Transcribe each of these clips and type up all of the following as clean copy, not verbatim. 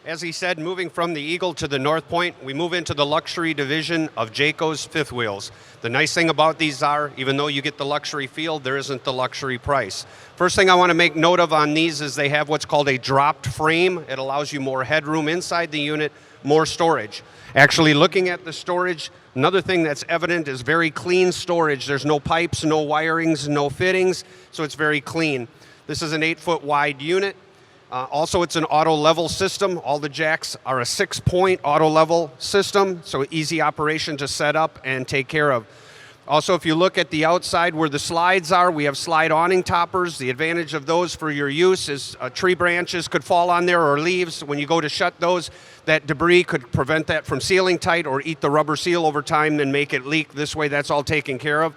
As he said, moving from the Eagle to the North Point, we move into the luxury division of Jayco's fifth wheels. The nice thing about these are, even though you get the luxury feel, there isn't the luxury price. First thing I want to make note of on these is they have what's called a dropped frame. It allows you more headroom inside the unit, more storage. Actually, looking at the storage, another thing that's evident is very clean storage. There's no pipes, no wirings, no fittings, so it's very clean. This is an 8-foot wide unit. Also, it's an auto level system. All the jacks are a 6-point auto level system, so easy operation to set up and take care of. Also, if you look at the outside where the slides are, we have slide awning toppers. The advantage of those for your use is tree branches could fall on there or leaves. When you go to shut those, that debris could prevent that from sealing tight or eat the rubber seal over time and make it leak. This way, that's all taken care of.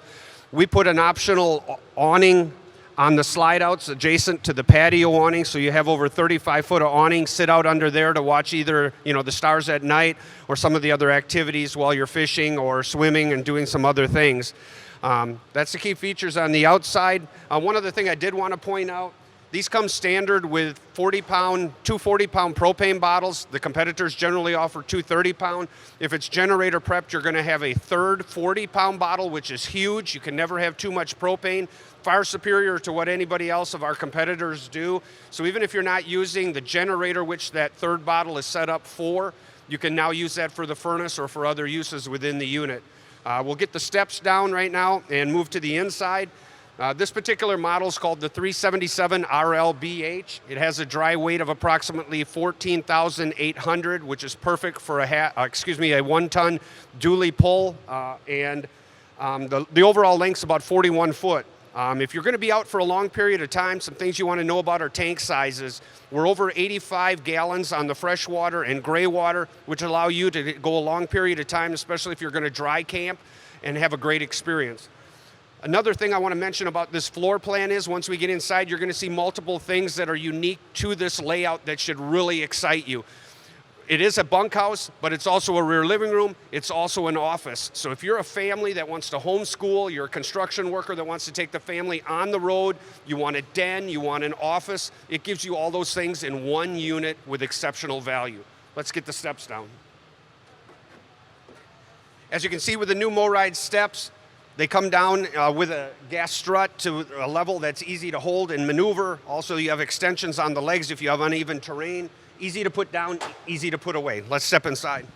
We put an optional awning on the slide outs adjacent to the patio awning, so you have over 35-foot of awning. Sit out under there to watch either the stars at night or some of the other activities while you're fishing or swimming and doing some other things. That's the key features on the outside. One other thing I did want to point out, these come standard with 40-pound, two 40-pound propane bottles. The competitors generally offer two 30-pound. If it's generator prepped, you're going to have a third 40-pound bottle, which is huge. You can never have too much propane. Far superior to what anybody else of our competitors do. So even if you're not using the generator, which that third bottle is set up for, you can now use that for the furnace or for other uses within the unit. We'll get the steps down right now and move to the inside. This particular model is called the 377 RLBH. It has a dry weight of approximately 14,800, which is perfect for a 1-ton dually pull, and the overall length is about 41 foot. If you're going to be out for a long period of time, some things you want to know about are tank sizes. We're over 85 gallons on the freshwater and gray water, which allow you to go a long period of time, especially if you're going to dry camp and have a great experience. Another thing I want to mention about this floor plan is once we get inside, you're going to see multiple things that are unique to this layout that should really excite you. It is a bunkhouse, but it's also a rear living room. It's also an office. So if you're a family that wants to homeschool, you're a construction worker that wants to take the family on the road, you want a den, you want an office, it gives you all those things in one unit with exceptional value. Let's get the steps down. As you can see with the new MoRide steps, they come down with a gas strut to a level that's easy to hold and maneuver. Also, you have extensions on the legs if you have uneven terrain. Easy to put down, easy to put away. Let's step inside.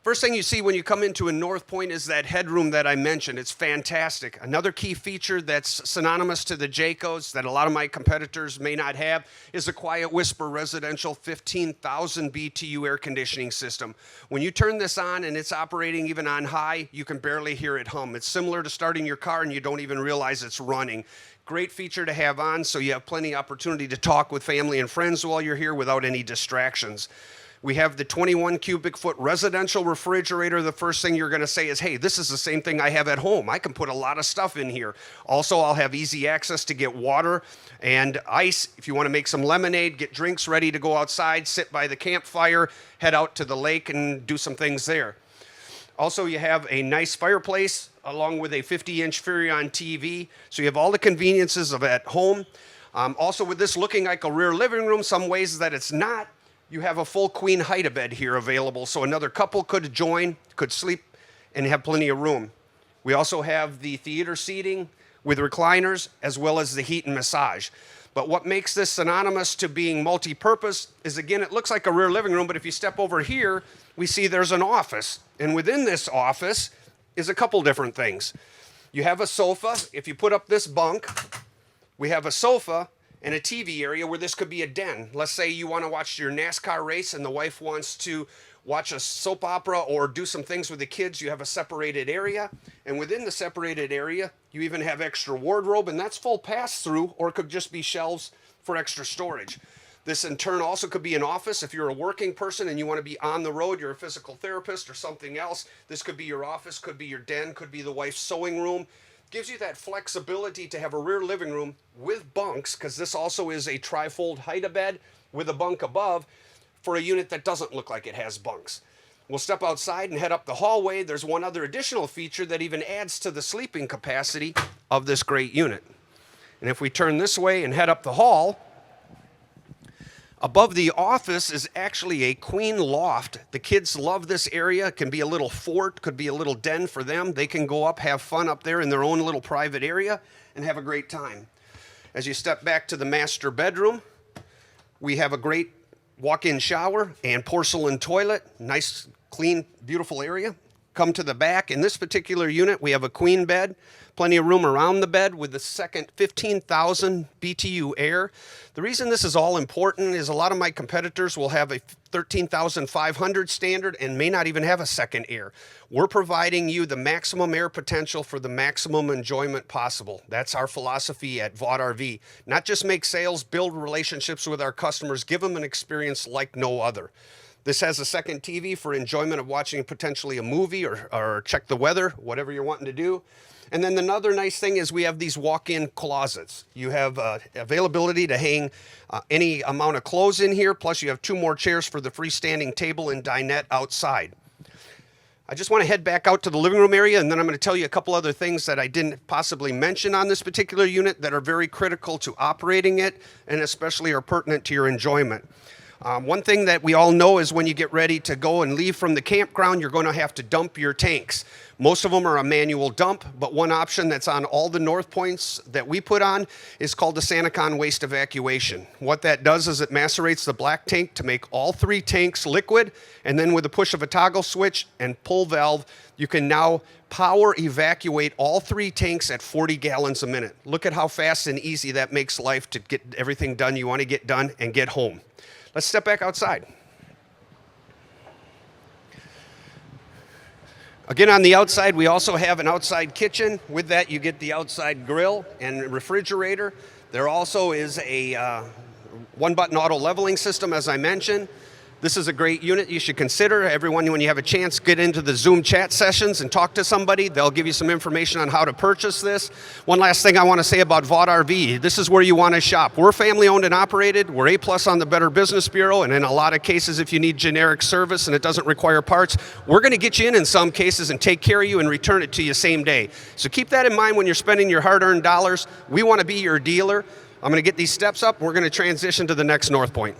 First thing you see when you come into a North Point is that headroom that I mentioned. It's fantastic. Another key feature that's synonymous to the Jaycos that a lot of my competitors may not have is a Quiet Whisper residential 15,000 BTU air conditioning system. When you turn this on and it's operating even on high, you can barely hear it hum. It's similar to starting your car and you don't even realize it's running. Great feature to have on, so you have plenty of opportunity to talk with family and friends while you're here without any distractions. We have the 21 cubic foot residential refrigerator. The first thing you're going to say is, hey, this is the same thing I have at home. I can put a lot of stuff in here. Also, I'll have easy access to get water and ice. If you want to make some lemonade, get drinks ready to go outside, sit by the campfire, head out to the lake and do some things there. Also, you have a nice fireplace along with a 50-inch Furrion TV. So you have all the conveniences of at home. Also, with this looking like a rear living room, some ways that it's not, you have a full queen height-a-bed here available, so another couple could join, could sleep, and have plenty of room. We also have the theater seating with recliners, as well as the heat and massage. But what makes this synonymous to being multi-purpose is, again, it looks like a rear living room, but if you step over here, we see there's an office. And within this office is a couple different things. You have a sofa. If you put up this bunk, we have a sofa and a TV area where this could be a den. Let's say you want to watch your NASCAR race and the wife wants to watch a soap opera or do some things with the kids. You have a separated area, and within the separated area, you even have extra wardrobe, and that's full pass-through, or it could just be shelves for extra storage. This in turn also could be an office. If you're a working person and you want to be on the road, you're a physical therapist or something else, this could be your office, could be your den, could be the wife's sewing room. Gives you that flexibility to have a rear living room with bunks, because this also is a trifold height-a-bed with a bunk above for a unit that doesn't look like it has bunks. We'll step outside and head up the hallway. There's one other additional feature that even adds to the sleeping capacity of this great unit. And if we turn this way and head up the hall, above the office is actually a queen loft. The kids love this area. It can be a little fort, could be a little den for them. They can go up, have fun up there in their own little private area and have a great time. As you step back to the master bedroom, we have a great walk-in shower and porcelain toilet. Nice, clean, beautiful area. Come to the back. In this particular unit, we have a queen bed, plenty of room around the bed with the second 15,000 BTU air. The reason this is all important is a lot of my competitors will have a 13,500 standard and may not even have a second air. We're providing you the maximum air potential for the maximum enjoyment possible. That's our philosophy at Vaught RV. Not just make sales, build relationships with our customers, give them an experience like no other. This has a second TV for enjoyment of watching potentially a movie or check the weather, whatever you're wanting to do. And then another nice thing is we have these walk-in closets. You have availability to hang any amount of clothes in here, plus you have 2 more chairs for the freestanding table and dinette outside. I just want to head back out to the living room area, and then I'm going to tell you a couple other things that I didn't possibly mention on this particular unit that are very critical to operating it and especially are pertinent to your enjoyment. One thing that we all know is when you get ready to go and leave from the campground, you're going to have to dump your tanks. Most of them are a manual dump, but one option that's on all the North Points that we put on is called the SaniCon waste evacuation. What that does is it macerates the black tank to make all 3 tanks liquid, and then with the push of a toggle switch and pull valve, you can now power evacuate all 3 tanks at 40 gallons a minute. Look at how fast and easy that makes life to get everything done you want to get done and get home. Let's step back outside. Again, on the outside, we also have an outside kitchen. With that, you get the outside grill and refrigerator. There also is a one-button auto leveling system, as I mentioned. This is a great unit you should consider. Everyone, when you have a chance, get into the Zoom chat sessions and talk to somebody. They'll give you some information on how to purchase this. One last thing I want to say about Vaught RV. This is where you want to shop. We're family owned and operated. We're A+ on the Better Business Bureau, and in a lot of cases, if you need generic service and it doesn't require parts, we're going to get you in some cases and take care of you and return it to you same day. So keep that in mind when you're spending your hard-earned dollars. We want to be your dealer. I'm going to get these steps up. We're going to transition to the next North Point.